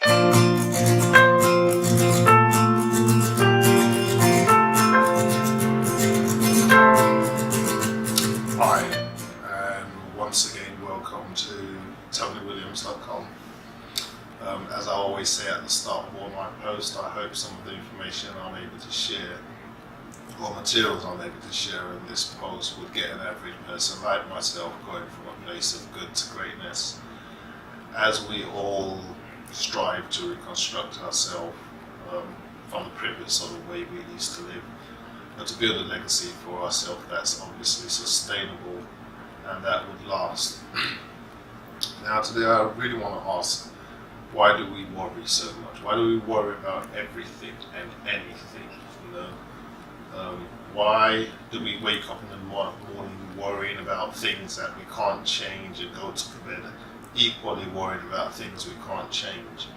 Hi, and once again, welcome to TonyWilliams.com. As I always say at the start of all my posts, I hope some of the information I'm able to share, or materials I'm able to share in this post, would get an average person like myself going from a place of good to greatness, as we all strive to reconstruct ourselves from the previous sort of way we used to live, but to build a legacy for ourselves that's obviously sustainable and that would last. Now today I really want to ask, why do we worry so much? Why do we worry about everything and anything? Why do we wake up in the morning worrying about things that we can't change and go to bed equally worried about things we can't change?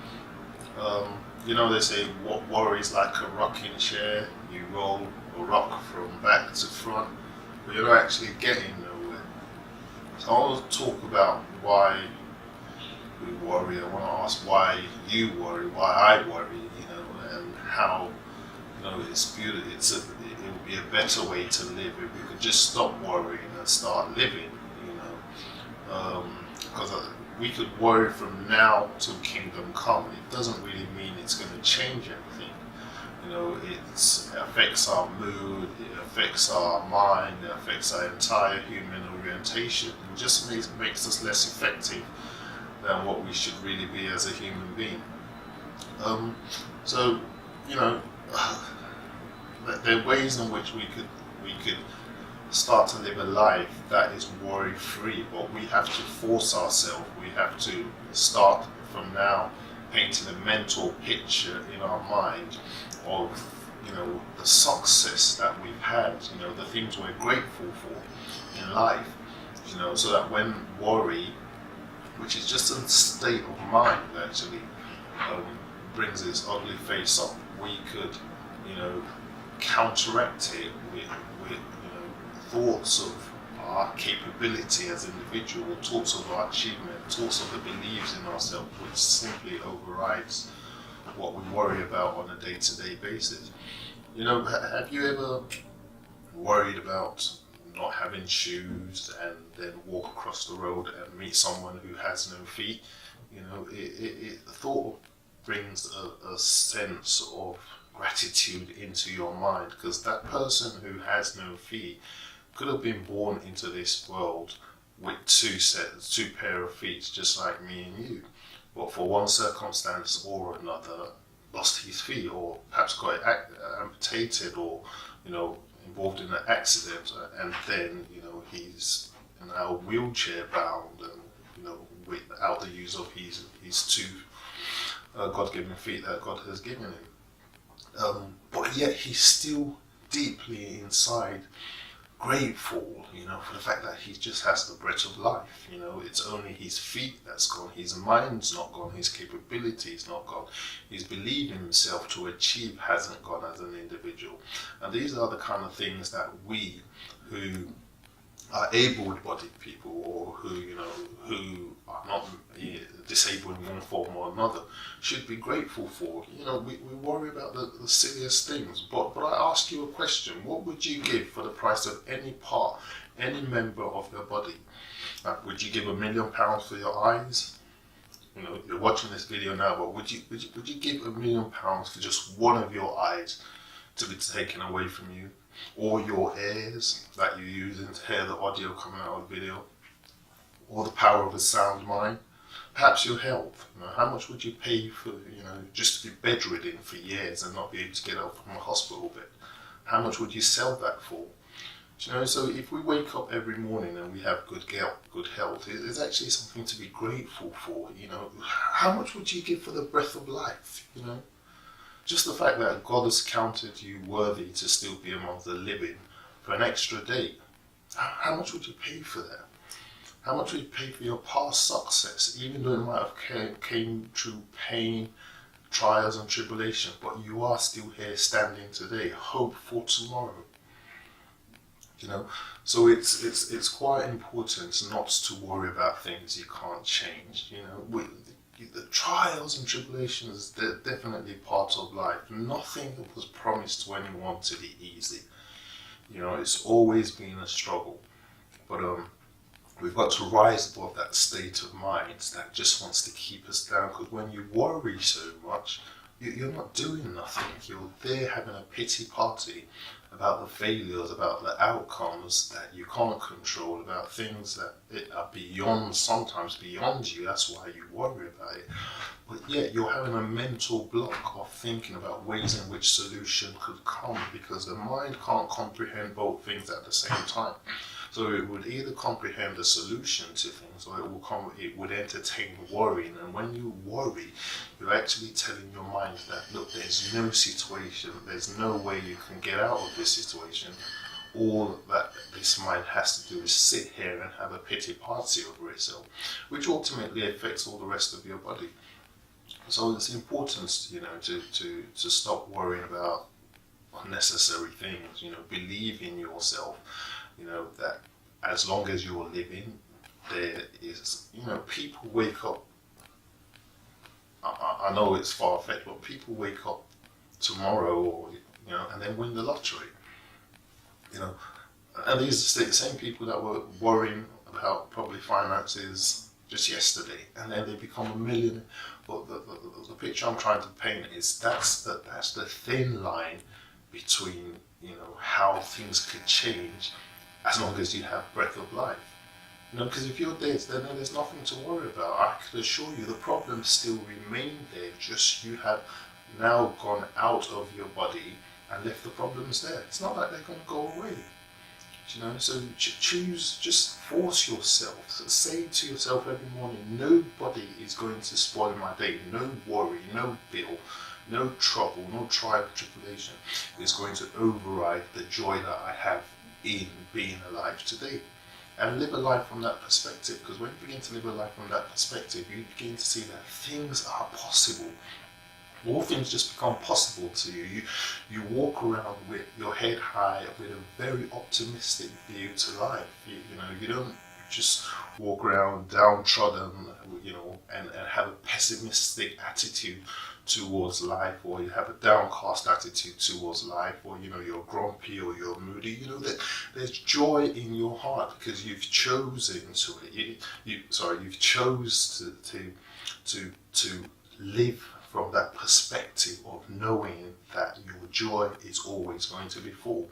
They say what worries like a rocking chair, you roll or rock from back to front, but you're not actually getting nowhere. So I want to talk about why we worry. I want to ask why you worry, why I worry, and how, it's beautiful. It would be a better way to live if we could just stop worrying and start living, because we could worry from now till kingdom come. It doesn't really mean it's going to change anything. It affects our mood, it affects our mind, it affects our entire human orientation. It just makes us less effective than what we should really be as a human being. There are ways in which we could start to live a life that is worry-free, but we have to force ourselves. We have to start from now painting a mental picture in our mind of the success that we've had, the things we're grateful for in life, so that when worry, which is just a state of mind actually, brings its ugly face up, we could counteract it with thoughts of our capability as individuals, thoughts of our achievement, thoughts of the beliefs in ourselves, which simply overrides what we worry about on a day-to-day basis. Have you ever worried about not having shoes and then walk across the road and meet someone who has no feet? The thought brings a sense of gratitude into your mind, because that person who has no feet could have been born into this world with two pair of feet, just like me and you, but for one circumstance or another lost his feet, or perhaps got amputated, or involved in an accident, and then he's now wheelchair bound, and without the use of his two God-given feet that God has given him. But yet he's still deeply inside grateful, for the fact that he just has the breath of life. It's only his feet that's gone, his mind's not gone, his capability is not gone, his belief in himself to achieve hasn't gone as an individual. And these are the kind of things that we, who are able-bodied people, or who are not disabled in one form or another, should be grateful for. We worry about the silliest things, but I ask you a question: what would you give for the price of any part, any member of your body? Would you give £1 million for your eyes? You're watching this video now, but would you give £1 million for just one of your eyes to be taken away from you? Or your ears that you're using to hear the audio coming out of the video? Or the power of a sound mind? Perhaps your health. How much would you pay for, just to be bedridden for years and not be able to get out from a hospital bed? How much would you sell that for? So if we wake up every morning and we have good health, it's actually something to be grateful for. How much would you give for the breath of life? Just the fact that God has counted you worthy to still be among the living for an extra day. How much would you pay for that? How much would you pay for your past success, even though it might have came through pain, trials and tribulation, but you are still here standing today, hope for tomorrow. So it's quite important not to worry about things you can't change. the trials and tribulations, they're definitely part of life. Nothing was promised to anyone to be easy. It's always been a struggle. But we've got to rise above that state of mind that just wants to keep us down. Because when you worry so much, you're not doing nothing. You're there having a pity party about the failures, about the outcomes that you can't control, about things that are sometimes beyond you. That's why you worry about it. But yet you're having a mental block of thinking about ways in which solution could come, because the mind can't comprehend both things at the same time. So it would either comprehend a solution to things, or it would entertain worrying. And when you worry, you're actually telling your mind that, look, there's no situation, there's no way you can get out of this situation. All that this mind has to do is sit here and have a pity party over itself, which ultimately affects all the rest of your body. So it's important, to stop worrying about unnecessary things. Believe in yourself. That as long as you're living, there is, people wake up. I know it's far-fetched, but people wake up tomorrow, or and then win the lottery. And these are the same people that were worrying about probably finances just yesterday, and then they become a millionaire. But the picture I'm trying to paint is that's the thin line between how things could change as long as you have breath of life. Because if you're dead, then there's nothing to worry about. I can assure you the problems still remain there, just you have now gone out of your body and left the problems there. It's not like they're going to go away. So choose, just force yourself. So say to yourself every morning, nobody is going to spoil my day. No worry, no bill, no trouble, no trial, tribulation is going to override the joy that I have in being alive today. And live a life from that perspective, because when you begin to live a life from that perspective, you begin to see that things are possible. All things just become possible to you. You walk around with your head high, with a very optimistic view to life. You don't just walk around downtrodden, and have a pessimistic attitude towards life, or you have a downcast attitude towards life, or you're grumpy or you're moody. That there's joy in your heart because you've chosen to it. You've chose to live from that perspective of knowing that your joy is always going to be full.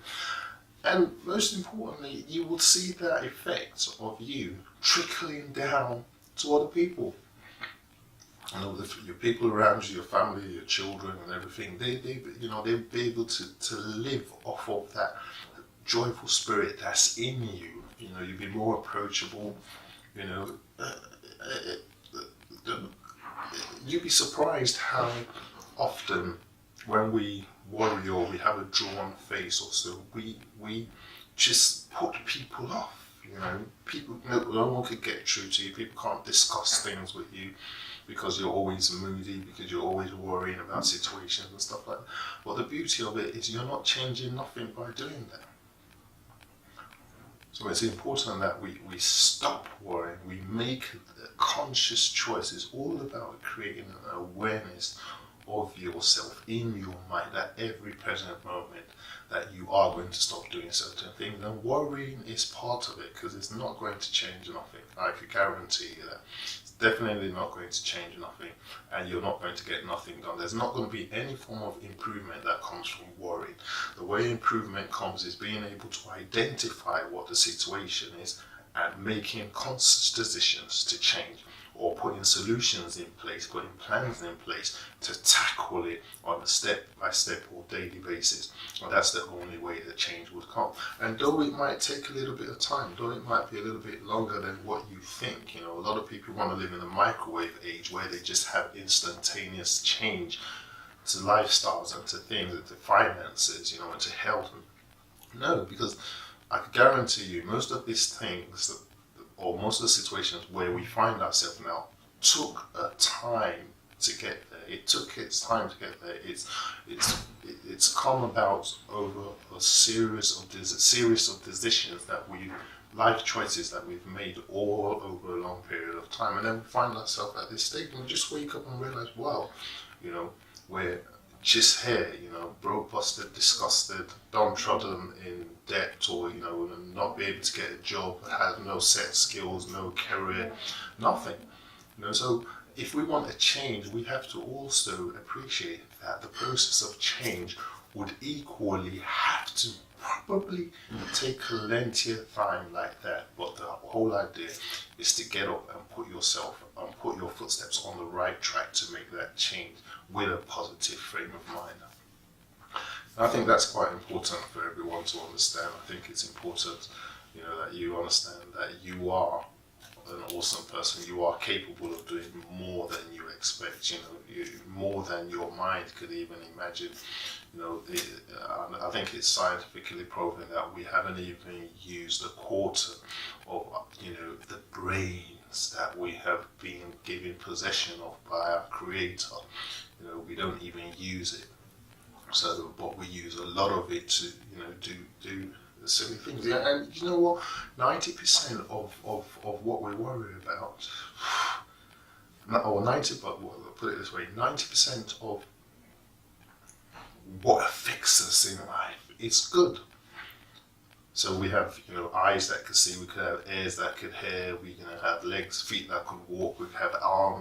And most importantly, you will see that effect of you trickling down to other people. Your people around you, your family, your children, and everything. They'll be able to live off of that joyful spirit that's in you. You'll be more approachable. You'd be surprised how often when we worry or we have a drawn face or so, we just put people off. People, no one could get through to you. People can't discuss things with you because you're always moody, because you're always worrying about situations and stuff like that. But the beauty of it is you're not changing nothing by doing that. So it's important that we stop worrying, we make a conscious choice. It's all about creating an awareness of yourself in your mind at every present moment, that you are going to stop doing certain things. And worrying is part of it, because it's not going to change nothing. I can guarantee you that. It's definitely not going to change nothing, and you're not going to get nothing done. There's not going to be any form of improvement that comes from worrying. The way improvement comes is being able to identify what the situation is and making conscious decisions to change, or putting solutions in place, putting plans in place to tackle it on a step-by-step or daily basis. And that's the only way that change would come. And though it might take a little bit of time, though it might be a little bit longer than what you think, a lot of people want to live in a microwave age where they just have instantaneous change to lifestyles and to things, and to finances, and to health. No, because I can guarantee you most of these things, or most of the situations where we find ourselves now, took a time to get there. It took its time to get there. It's come about over a series of decisions that we life choices that we've made all over a long period of time, and then we find ourselves at this stage and we just wake up and realize, wow, we're just here, broke, busted, disgusted, downtrodden, in debt, or not be able to get a job, have no set skills, no career, nothing. So if we want a change, we have to also appreciate that the process of change would equally have to probably take plenty of time like that. But the whole idea is to get up and put your footsteps on the right track to make that change with a positive frame of mind. And I think that's quite important for everyone to understand. I think it's important, that you understand that you are an awesome person. You are capable of doing more than you expect, more than your mind could even imagine. I think it's scientifically proven that we haven't even used a quarter of, the brains that we have been given possession of by our Creator. We don't even use it. So, but we use a lot of it to, do silly things. And you know what? 90% of what we worry about, or 90, but put it this way, 90% of what affects us in life is good. So we have, eyes that could see, we could have ears that could hear, we have legs, feet that could walk, we could have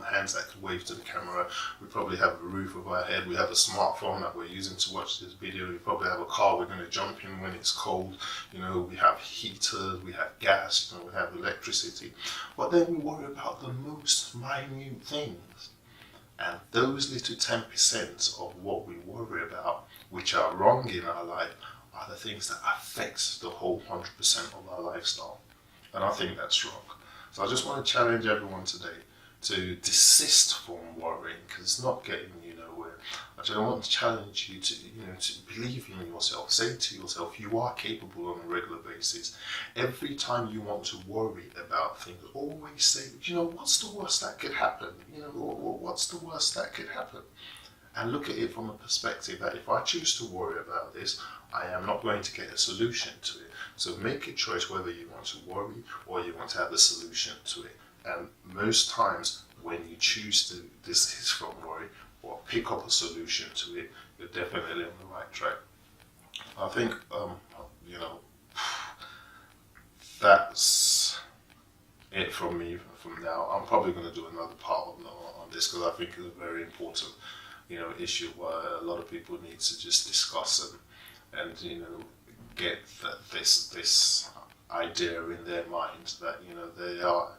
hands that could wave to the camera, we probably have a roof over our head, we have a smartphone that we're using to watch this video, we probably have a car we're going to jump in when it's cold, we have heaters, we have gas, we have electricity. But then we worry about the most minute things. And those little 10% of what we worry about, which are wrong in our life, are the things that affect the whole 100% of our lifestyle. And I think that's wrong. So I just want to challenge everyone today to desist from worrying, because it's not getting you nowhere. I just want to challenge you to, to believe in yourself. Say to yourself, you are capable on a regular basis. Every time you want to worry about things, always say, what's the worst that could happen? What's the worst that could happen? And look at it from a perspective that if I choose to worry about this, I am not going to get a solution to it. So make a choice whether you want to worry or you want to have a solution to it. And most times when you choose to desist from worry or pick up a solution to it, you're definitely on the right track. I think, that's it from me from now. I'm probably going to do another part on this because I think it's a very important issue where a lot of people need to just discuss and get this idea in their minds that they are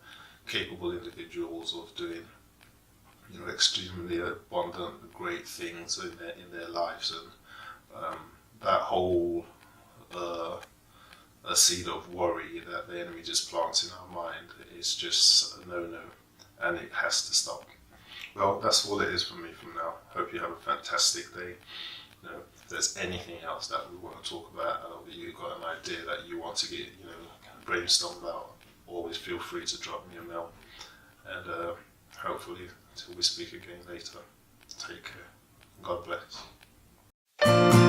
capable individuals of doing extremely abundant, great things in their lives, and that whole a seed of worry that the enemy just plants in our mind is just a no-no, and it has to stop. Well, that's all it is for me from now. Hope you have a fantastic day. If there's anything else that we want to talk about, or you've got an idea that you want to get, brainstorm about, always feel free to drop me a mail. And hopefully, until we speak again later, take care. God bless.